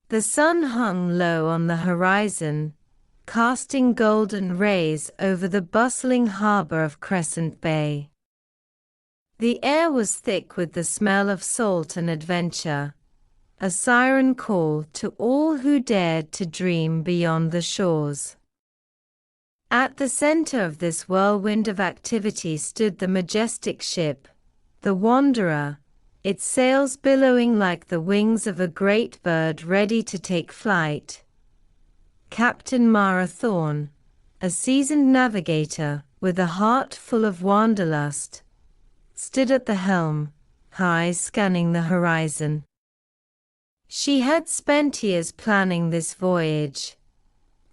The sun hung low on the horizon, casting golden rays over the bustling harbor of Crescent Bay. The air was thick with the smell of salt and adventure, a siren call to all who dared to dream beyond the shores. At the center of this whirlwind of activity stood the majestic ship, the Wanderer, its sails billowing like the wings of a great bird ready to take flight. Captain Mara Thorne, a seasoned navigator with a heart full of wanderlust, stood at the helm, her eyes scanning the horizon. She had spent years planning this voyage,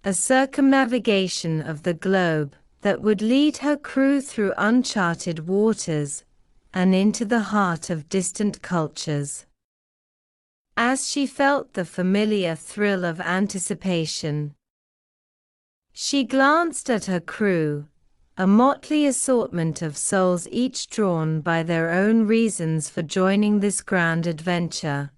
a circumnavigation of the globe that would lead her crew through uncharted waters and into the heart of distant cultures. As she felt the familiar thrill of anticipation, she glanced at her crew, a motley assortment of souls each drawn by their own reasons for joining this grand adventure.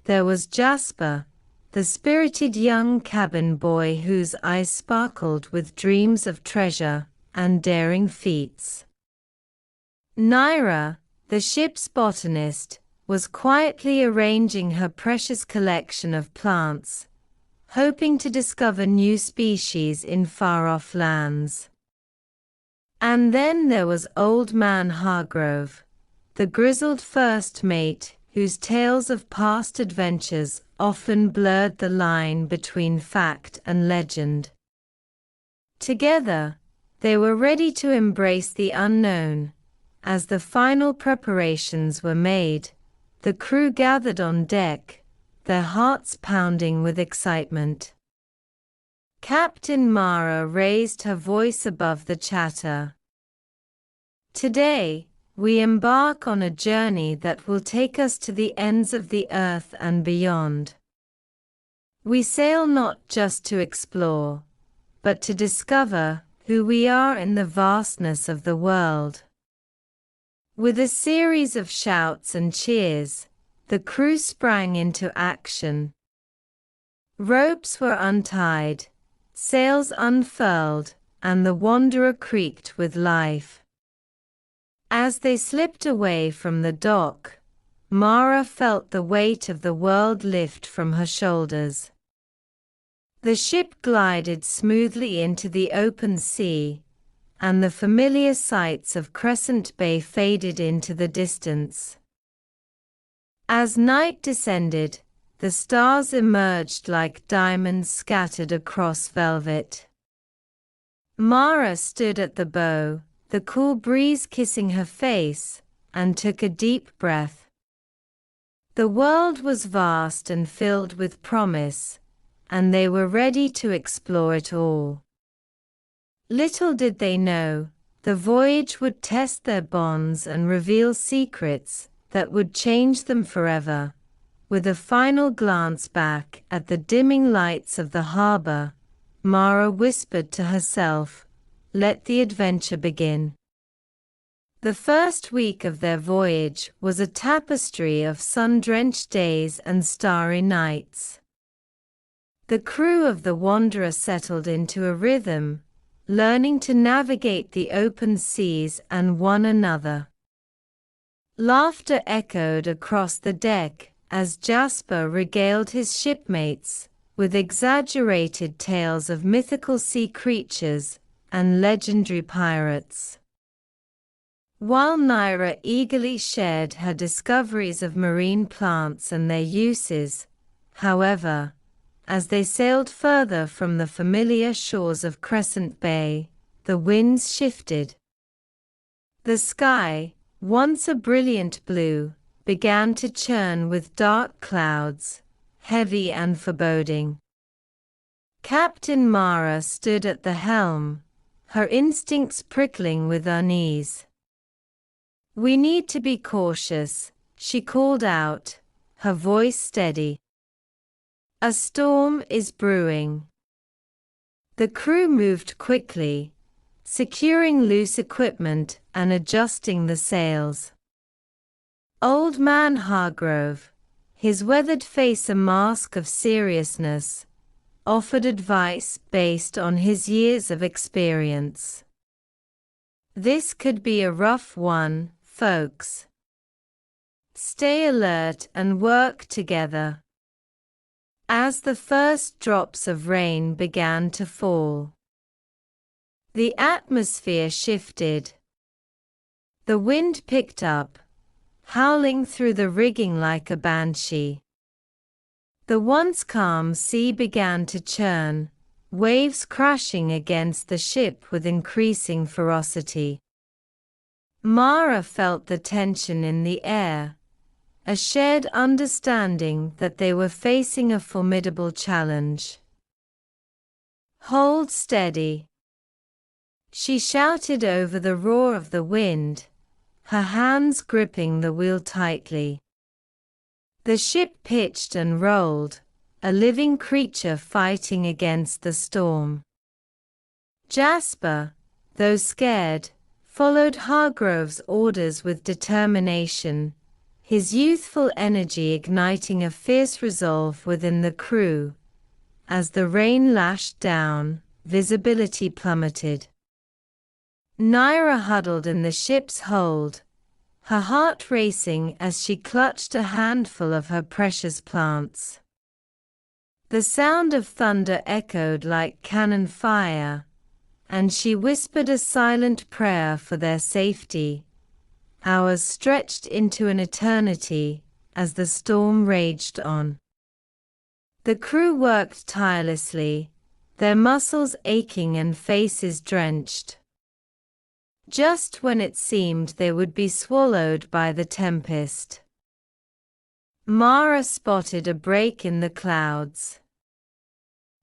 There was Jasper, the spirited young cabin boy whose eyes sparkled with dreams of treasure and daring feats. Naira, the ship's botanist, was quietly arranging her precious collection of plants, hoping to discover new species in far-off lands. And then there was Old Man Hargrove, the grizzled first mate, whose tales of past adventures often blurred the line between fact and legend. Together, they were ready to embrace the unknown. As the final preparations were made, the crew gathered on deck, their hearts pounding with excitement. Captain Mara raised her voice above the chatter. Today, we embark on a journey that will take us to the ends of the earth and beyond. We sail not just to explore, but to discover who we are in the vastness of the world. With a series of shouts and cheers, the crew sprang into action. Ropes were untied, sails unfurled, and the Wanderer creaked with life. As they slipped away from the dock, Mara felt the weight of the world lift from her shoulders. The ship glided smoothly into the open sea, and the familiar sights of Crescent Bay faded into the distance. As night descended, the stars emerged like diamonds scattered across velvet. Mara stood at the bow, the cool breeze kissing her face, and took a deep breath. The world was vast and filled with promise, and they were ready to explore it all. Little did they know, the voyage would test their bonds and reveal secrets that would change them forever. With a final glance back at the dimming lights of the harbor, Mara whispered to herself, "Let the adventure begin." The first week of their voyage was a tapestry of sun-drenched days and starry nights. The crew of the Wanderer settled into a rhythm, learning to navigate the open seas and one another. Laughter echoed across the deck as Jasper regaled his shipmates with exaggerated tales of mythical sea creatures and legendary pirates. While Naira eagerly shared her discoveries of marine plants and their uses, however, as they sailed further from the familiar shores of Crescent Bay, the winds shifted. The sky, once a brilliant blue, began to churn with dark clouds, heavy and foreboding. Captain Mara stood at the helm, her instincts prickling with unease. "We need to be cautious," she called out, her voice steady. "A storm is brewing." The crew moved quickly, securing loose equipment and adjusting the sails. Old Man Hargrove, his weathered face a mask of seriousness, offered advice based on his years of experience. "This could be a rough one, folks. Stay alert and work together." As the first drops of rain began to fall, the atmosphere shifted. The wind picked up, howling through the rigging like a banshee. The once calm sea began to churn, waves crashing against the ship with increasing ferocity. Mara felt the tension in the air, a shared understanding that they were facing a formidable challenge. "Hold steady," she shouted over the roar of the wind, her hands gripping the wheel tightly. The ship pitched and rolled, a living creature fighting against the storm. Jasper, though scared, followed Hargrove's orders with determination, his youthful energy igniting a fierce resolve within the crew. As the rain lashed down, visibility plummeted. Naira huddled in the ship's hold, her heart racing as she clutched a handful of her precious plants. The sound of thunder echoed like cannon fire, and she whispered a silent prayer for their safety. Hours stretched into an eternity as the storm raged on. The crew worked tirelessly, their muscles aching and faces drenched. Just when it seemed they would be swallowed by the tempest, Mara spotted a break in the clouds.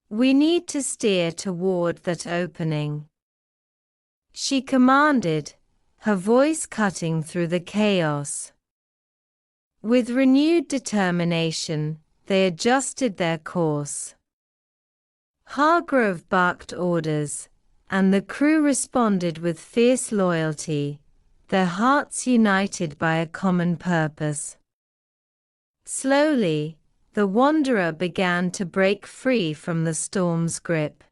"We need to steer toward that opening," she commanded, her voice cutting through the chaos. With renewed determination, they adjusted their course. Hargrove barked orders, and the crew responded with fierce loyalty, their hearts united by a common purpose. Slowly, the Wanderer began to break free from the storm's grip.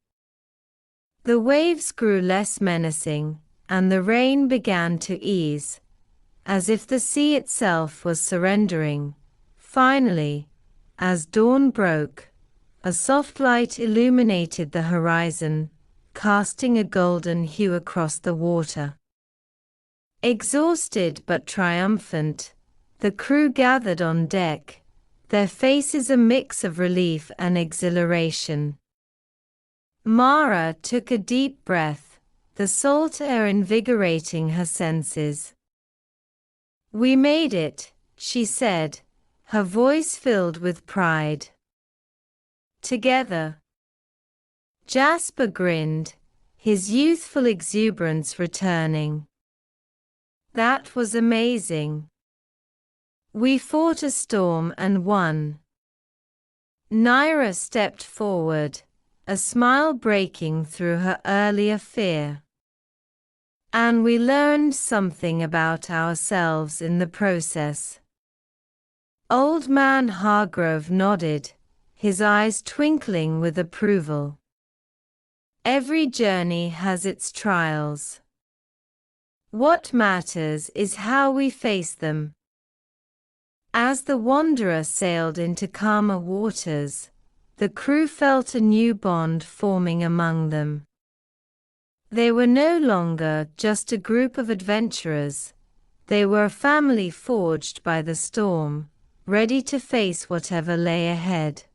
The waves grew less menacing, and the rain began to ease, as if the sea itself was surrendering. Finally, as dawn broke, a soft light illuminated the horizon, casting a golden hue across the water. Exhausted but triumphant, the crew gathered on deck, their faces a mix of relief and exhilaration. Mara took a deep breath, the salt air invigorating her senses. "We made it," she said, her voice filled with pride. "Together." Jasper grinned, his youthful exuberance returning. "That was amazing. We fought a storm and won." Naira stepped forward, a smile breaking through her earlier fear. "And we learned something about ourselves in the process." Old Man Hargrove nodded, his eyes twinkling with approval. "Every journey has its trials. What matters is how we face them." As the Wanderer sailed into calmer waters, the crew felt a new bond forming among them. They were no longer just a group of adventurers, they were a family forged by the storm, ready to face whatever lay ahead.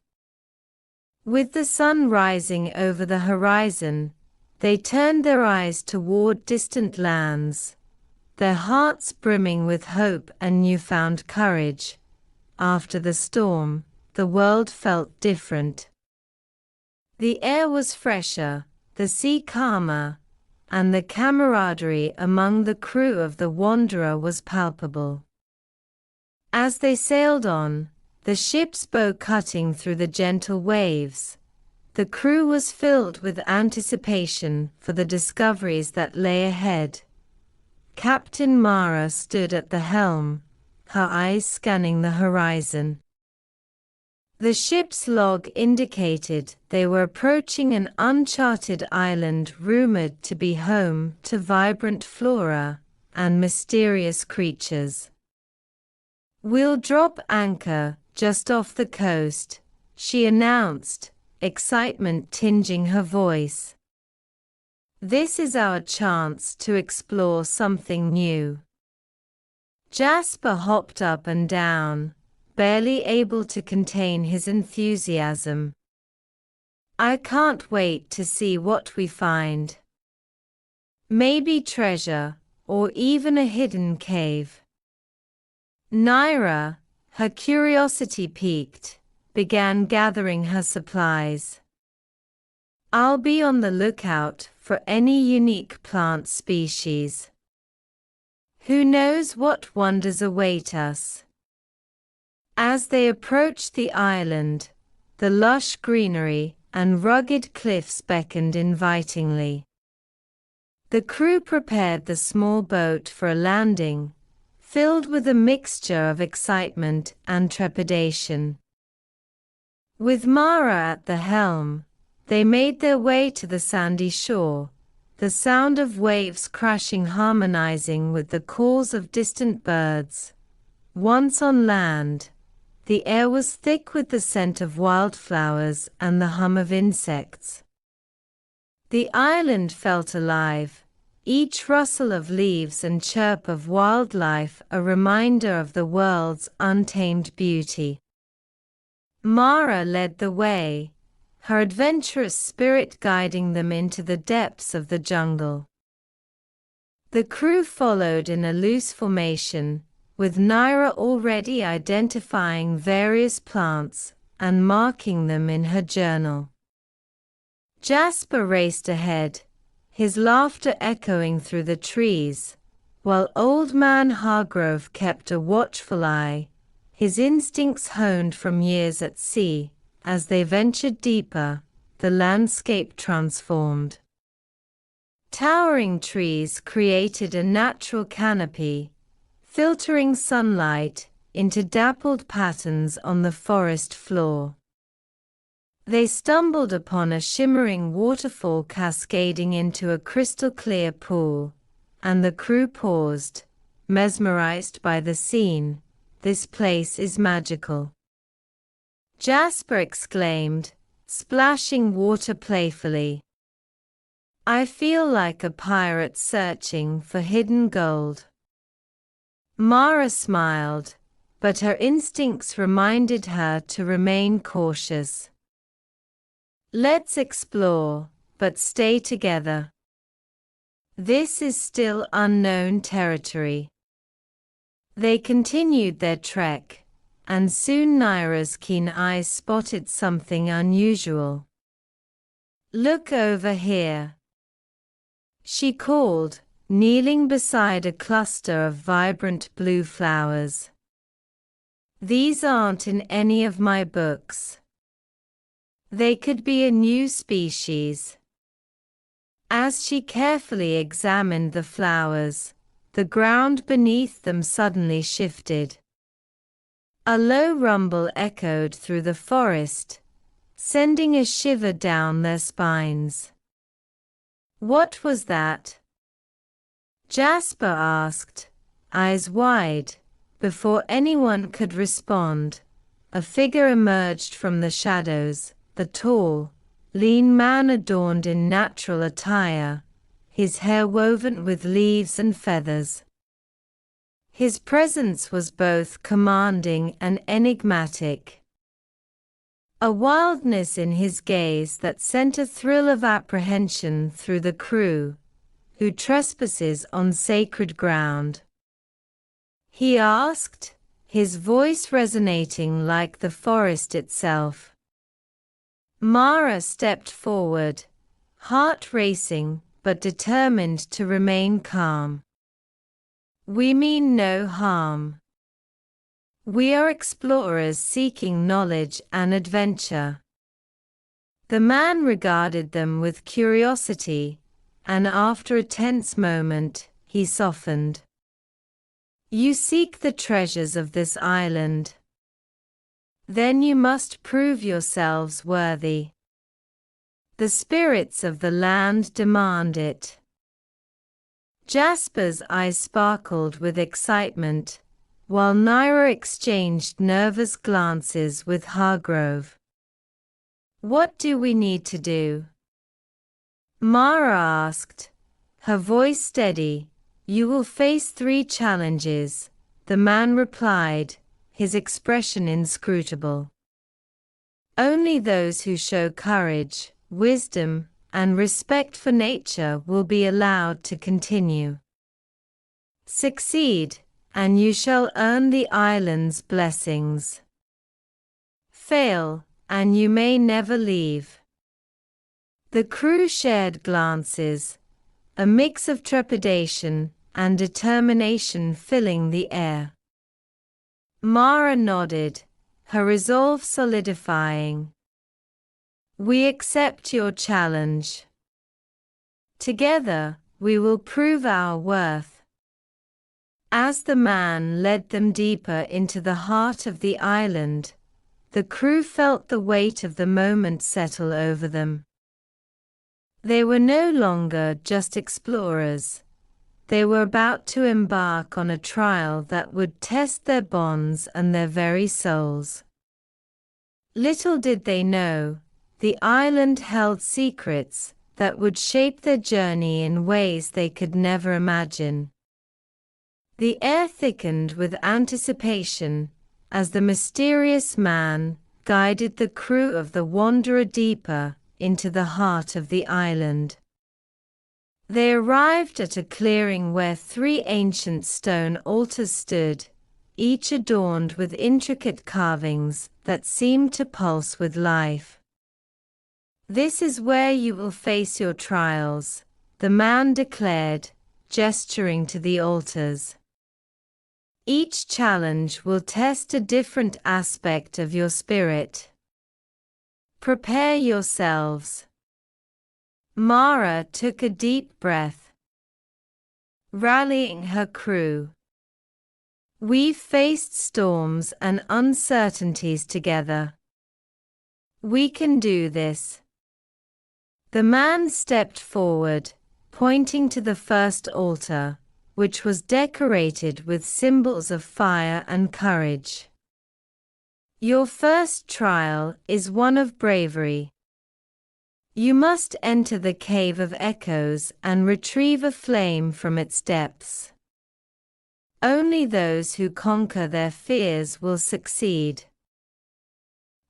With the sun rising over the horizon, they turned their eyes toward distant lands, their hearts brimming with hope and newfound courage. After the storm, the world felt different. The air was fresher, the sea calmer, and the camaraderie among the crew of the Wanderer was palpable. As they sailed on, the ship's bow cutting through the gentle waves, the crew was filled with anticipation for the discoveries that lay ahead. Captain Mara stood at the helm, her eyes scanning the horizon. The ship's log indicated they were approaching an uncharted island rumored to be home to vibrant flora and mysterious creatures. "We'll drop anchor just off the coast," she announced, excitement tinging her voice. "This is our chance to explore something new." Jasper hopped up and down, barely able to contain his enthusiasm. "I can't wait to see what we find. Maybe treasure, or even a hidden cave." Naira, her curiosity piqued, began gathering her supplies. "I'll be on the lookout for any unique plant species. Who knows what wonders await us?" As they approached the island, the lush greenery and rugged cliffs beckoned invitingly. The crew prepared the small boat for a landing, filled with a mixture of excitement and trepidation. With Mara at the helm, they made their way to the sandy shore, the sound of waves crashing harmonizing with the calls of distant birds. Once on land, the air was thick with the scent of wildflowers and the hum of insects. The island felt alive, each rustle of leaves and chirp of wildlife a reminder of the world's untamed beauty. Mara led the way, her adventurous spirit guiding them into the depths of the jungle. The crew followed in a loose formation, with Naira already identifying various plants and marking them in her journal. Jasper raced ahead, his laughter echoing through the trees, while Old Man Hargrove kept a watchful eye, his instincts honed from years at sea. As they ventured deeper, the landscape transformed. Towering trees created a natural canopy, filtering sunlight into dappled patterns on the forest floor. They stumbled upon a shimmering waterfall cascading into a crystal-clear pool, and the crew paused, mesmerized by the scene. "This place is magical," Jasper exclaimed, splashing water playfully. "I feel like a pirate searching for hidden gold." Mara smiled, but her instincts reminded her to remain cautious. "Let's explore, but stay together. This is still unknown territory." They continued their trek, and soon Naira's keen eyes spotted something unusual. "Look over here," she called, kneeling beside a cluster of vibrant blue flowers. "These aren't in any of my books. They could be a new species." As she carefully examined the flowers, the ground beneath them suddenly shifted. A low rumble echoed through the forest, sending a shiver down their spines. "What was that?" Jasper asked, eyes wide. Before anyone could respond, a figure emerged from the shadows, the tall, lean man adorned in natural attire, his hair woven with leaves and feathers. His presence was both commanding and enigmatic. A wildness in his gaze that sent a thrill of apprehension through the crew, who trespasses on sacred ground? He asked, his voice resonating like the forest itself. Mara stepped forward, heart racing but determined to remain calm. "We mean no harm. We are explorers seeking knowledge and adventure." The man regarded them with curiosity, and after a tense moment, he softened. "You seek the treasures of this island. Then you must prove yourselves worthy. The spirits of the land demand it. Jasper's eyes sparkled with excitement, while Naira exchanged nervous glances with Hargrove. What do we need to do? Mara asked, her voice steady. You will face 3 challenges, the man replied, his expression inscrutable. Only those who show courage, wisdom, and respect for nature will be allowed to continue. Succeed, and you shall earn the island's blessings. Fail, and you may never leave. The crew shared glances, a mix of trepidation and determination filling the air. Mara nodded, her resolve solidifying. We accept your challenge. Together, we will prove our worth. As the man led them deeper into the heart of the island, the crew felt the weight of the moment settle over them. They were no longer just explorers. They were about to embark on a trial that would test their bonds and their very souls. Little did they know, the island held secrets that would shape their journey in ways they could never imagine. The air thickened with anticipation as the mysterious man guided the crew of the Wanderer deeper into the heart of the island. They arrived at a clearing where 3 ancient stone altars stood, each adorned with intricate carvings that seemed to pulse with life. This is where you will face your trials, the man declared, gesturing to the altars. Each challenge will test a different aspect of your spirit. Prepare yourselves. Mara took a deep breath, rallying her crew. We've faced storms and uncertainties together. We can do this. The man stepped forward, pointing to the first altar, which was decorated with symbols of fire and courage. Your first trial is one of bravery. You must enter the Cave of Echoes and retrieve a flame from its depths. Only those who conquer their fears will succeed.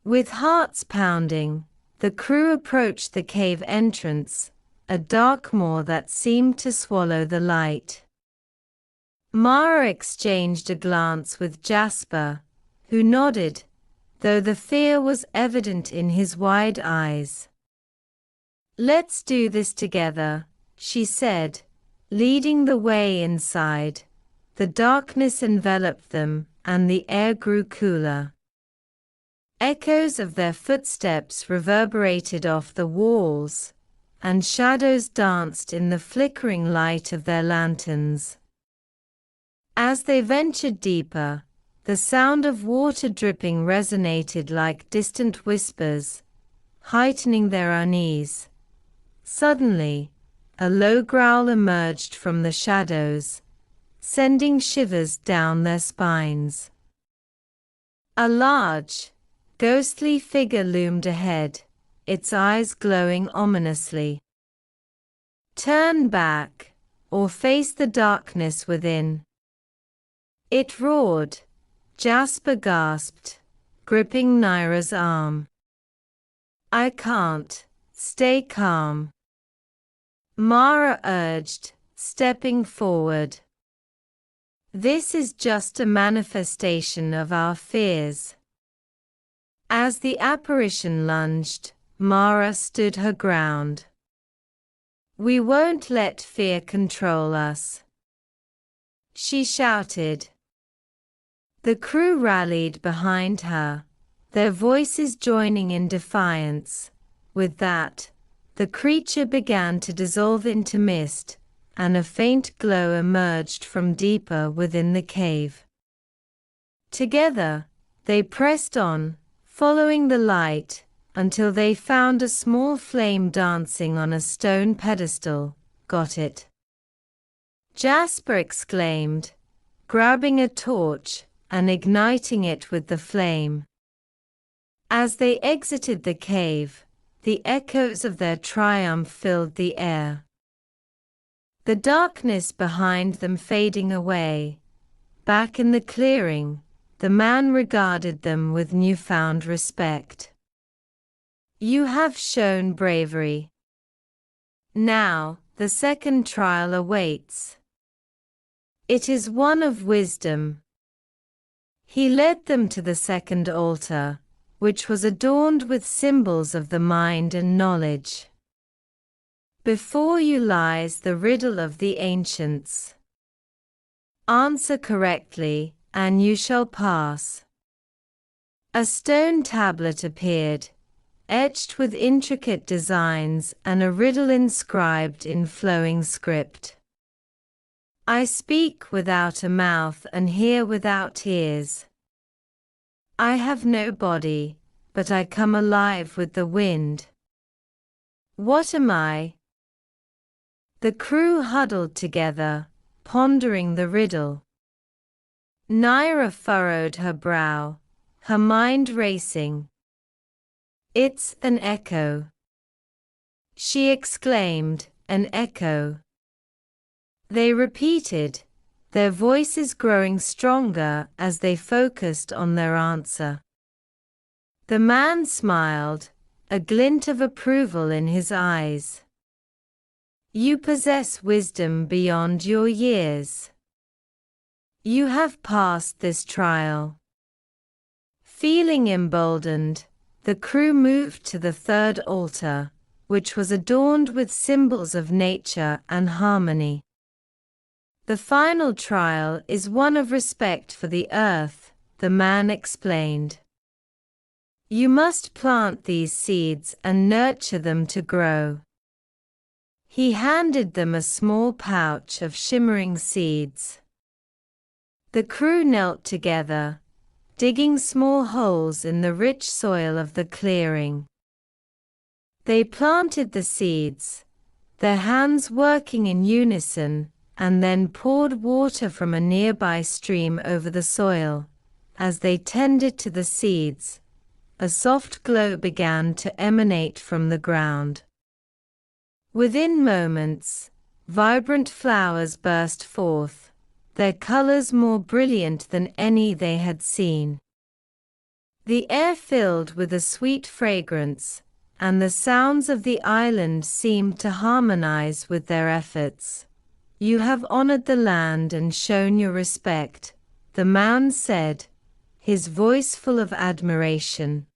With hearts pounding, the crew approached the cave entrance, a dark maw that seemed to swallow the light. Mara exchanged a glance with Jasper, who nodded, though the fear was evident in his wide eyes. Let's do this together, she said, leading the way inside. The darkness enveloped them, and the air grew cooler. Echoes of their footsteps reverberated off the walls, and shadows danced in the flickering light of their lanterns. As they ventured deeper, the sound of water dripping resonated like distant whispers, heightening their unease. Suddenly, a low growl emerged from the shadows, sending shivers down their spines. A large, ghostly figure loomed ahead, its eyes glowing ominously. Turn back, or face the darkness within. It roared. Jasper gasped, gripping Naira's arm. I can't. Stay calm. Mara urged, stepping forward. This is just a manifestation of our fears. As the apparition lunged, Mara stood her ground. We won't let fear control us, she shouted. The crew rallied behind her, their voices joining in defiance. With that, the creature began to dissolve into mist, and a faint glow emerged from deeper within the cave. Together, they pressed on, following the light until they found a small flame dancing on a stone pedestal. "Got it!" Jasper exclaimed, grabbing a torch and igniting it with the flame. As they exited the cave, the echoes of their triumph filled the air. The darkness behind them fading away, back in the clearing, the man regarded them with newfound respect. "You have shown bravery. Now, the second trial awaits. It is one of wisdom." He led them to the second altar, which was adorned with symbols of the mind and knowledge. "Before you lies the riddle of the ancients. Answer correctly, and you shall pass." A stone tablet appeared, etched with intricate designs and a riddle inscribed in flowing script. "I speak without a mouth and hear without ears. I have no body, but I come alive with the wind. What am I?" The crew huddled together, pondering the riddle. Naira furrowed her brow, her mind racing. "It's an echo," she exclaimed, "an echo." They repeated, their voices growing stronger as they focused on their answer. The man smiled, a glint of approval in his eyes. "You possess wisdom beyond your years. You have passed this trial." Feeling emboldened, the crew moved to the third altar, which was adorned with symbols of nature and harmony. "The final trial is one of respect for the earth," the man explained. "You must plant these seeds and nurture them to grow." He handed them a small pouch of shimmering seeds. The crew knelt together, digging small holes in the rich soil of the clearing. They planted the seeds, their hands working in unison, and then poured water from a nearby stream over the soil. As they tended to the seeds, a soft glow began to emanate from the ground. Within moments, vibrant flowers burst forth, their colors more brilliant than any they had seen. The air filled with a sweet fragrance, and the sounds of the island seemed to harmonize with their efforts. "You have honored the land and shown your respect," the man said, his voice full of admiration.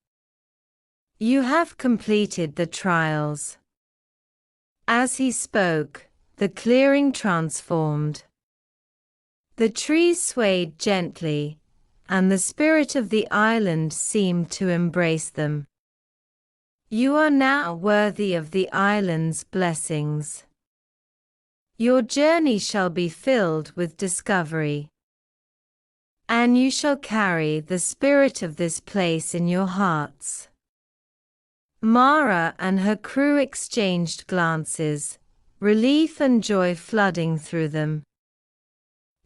"You have completed the trials." As he spoke, the clearing transformed. The trees swayed gently, and the spirit of the island seemed to embrace them. "You are now worthy of the island's blessings. Your journey shall be filled with discovery, and you shall carry the spirit of this place in your hearts." Mara and her crew exchanged glances, relief and joy flooding through them.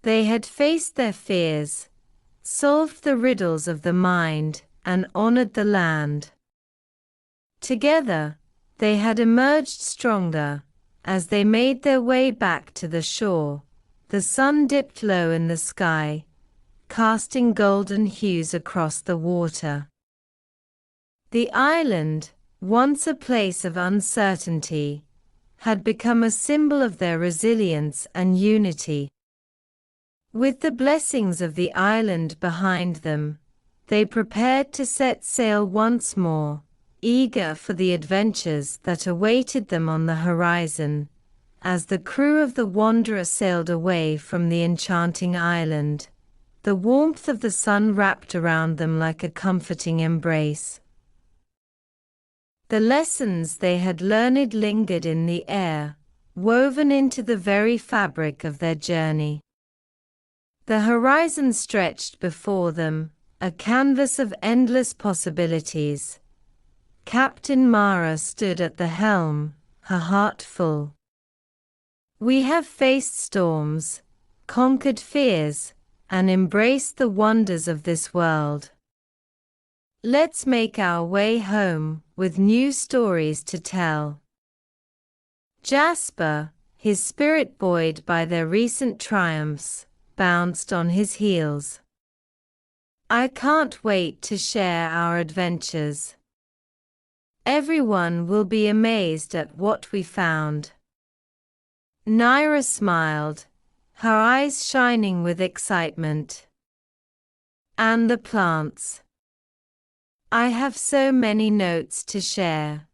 They had faced their fears, solved the riddles of the mind, and honored the land. Together, they had emerged stronger. As they made their way back to the shore, the sun dipped low in the sky, casting golden hues across the water. The island, once a place of uncertainty, had become a symbol of their resilience and unity. With the blessings of the island behind them, they prepared to set sail once more, eager for the adventures that awaited them on the horizon. As the crew of the Wanderer sailed away from the enchanting island, the warmth of the sun wrapped around them like a comforting embrace. The lessons they had learned lingered in the air, woven into the very fabric of their journey. The horizon stretched before them, a canvas of endless possibilities. Captain Mara stood at the helm, her heart full. We have faced storms, conquered fears, and embraced the wonders of this world. Let's make our way home with new stories to tell. Jasper, his spirit buoyed by their recent triumphs, bounced on his heels. I can't wait to share our adventures. Everyone will be amazed at what we found. Naira smiled, her eyes shining with excitement. And the plants. I have so many notes to share.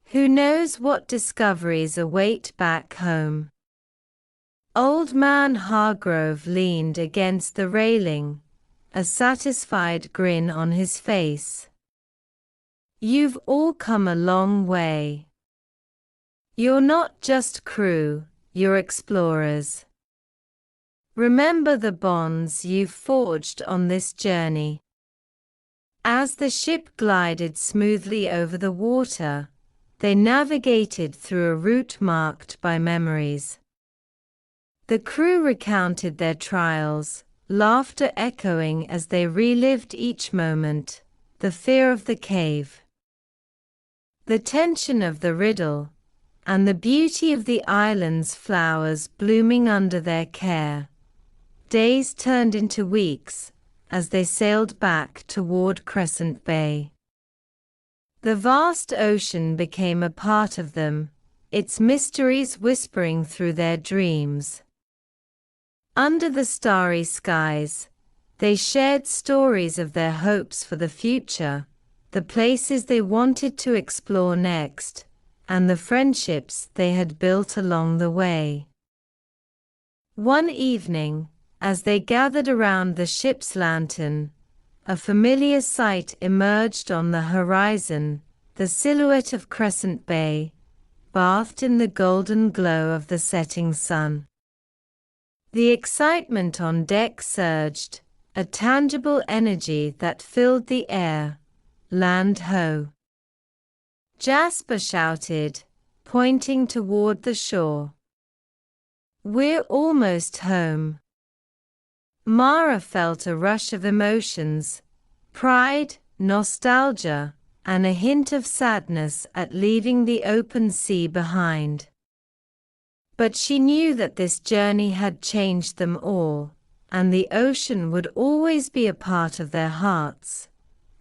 Who knows what discoveries await back home? Old Man Hargrove leaned against the railing, a satisfied grin on his face. You've all come a long way. You're not just crew, you're explorers. Remember the bonds you've forged on this journey. As the ship glided smoothly over the water, they navigated through a route marked by memories. The crew recounted their trials, laughter echoing as they relived each moment, the fear of the cave, the tension of the riddle, and the beauty of the island's flowers blooming under their care. Days turned into weeks as they sailed back toward Crescent Bay. The vast ocean became a part of them, its mysteries whispering through their dreams. Under the starry skies, they shared stories of their hopes for the future, the places they wanted to explore next, and the friendships they had built along the way. One evening, as they gathered around the ship's lantern, a familiar sight emerged on the horizon, the silhouette of Crescent Bay, bathed in the golden glow of the setting sun. The excitement on deck surged, a tangible energy that filled the air. Land ho! Jasper shouted, pointing toward the shore. We're almost home. Mara felt a rush of emotions, pride, nostalgia, and a hint of sadness at leaving the open sea behind. But she knew that this journey had changed them all, and the ocean would always be a part of their hearts.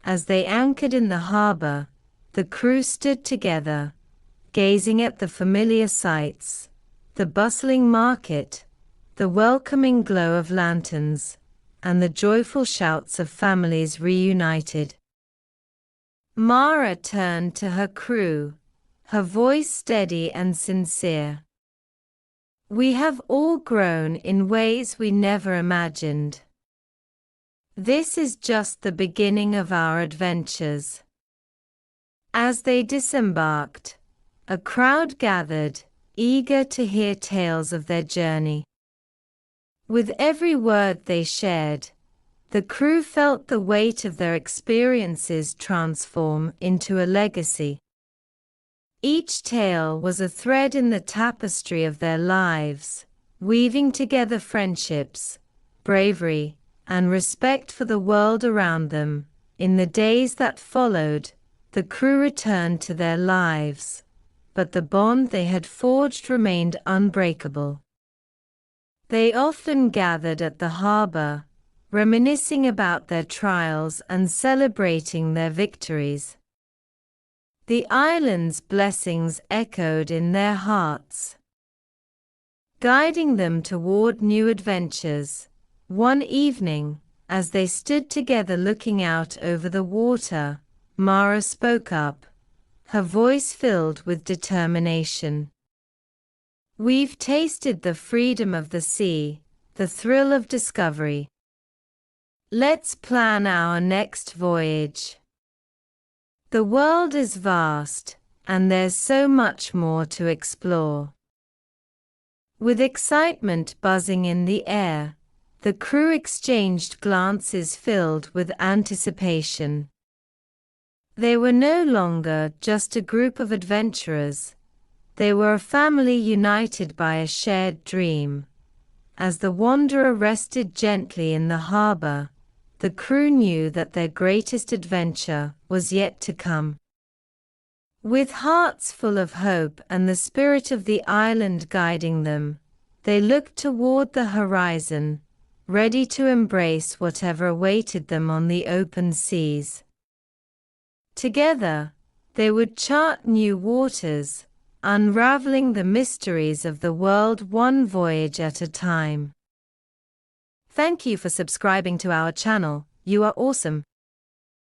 As they anchored in the harbor, the crew stood together, gazing at the familiar sights, the bustling market, the welcoming glow of lanterns, and the joyful shouts of families reunited. Mara turned to her crew, her voice steady and sincere. We have all grown in ways we never imagined. This is just the beginning of our adventures. As they disembarked, a crowd gathered, eager to hear tales of their journey. With every word they shared, the crew felt the weight of their experiences transform into a legacy. Each tale was a thread in the tapestry of their lives, weaving together friendships, bravery, and respect for the world around them. In the days that followed, the crew returned to their lives, but the bond they had forged remained unbreakable. They often gathered at the harbor, reminiscing about their trials and celebrating their victories. The island's blessings echoed in their hearts, guiding them toward new adventures. One evening, as they stood together looking out over the water, Mara spoke up, her voice filled with determination. We've tasted the freedom of the sea, the thrill of discovery. Let's plan our next voyage. The world is vast, and there's so much more to explore. With excitement buzzing in the air, The crew exchanged glances filled with anticipation. They were no longer just a group of adventurers. They were a family united by a shared dream. As the Wanderer rested gently in the harbor, the crew knew that their greatest adventure was yet to come. With hearts full of hope and the spirit of the island guiding them, they looked toward the horizon, ready to embrace whatever awaited them on the open seas. Together, they would chart new waters, unraveling the mysteries of the world one voyage at a time. Thank you for subscribing to our channel. You are awesome.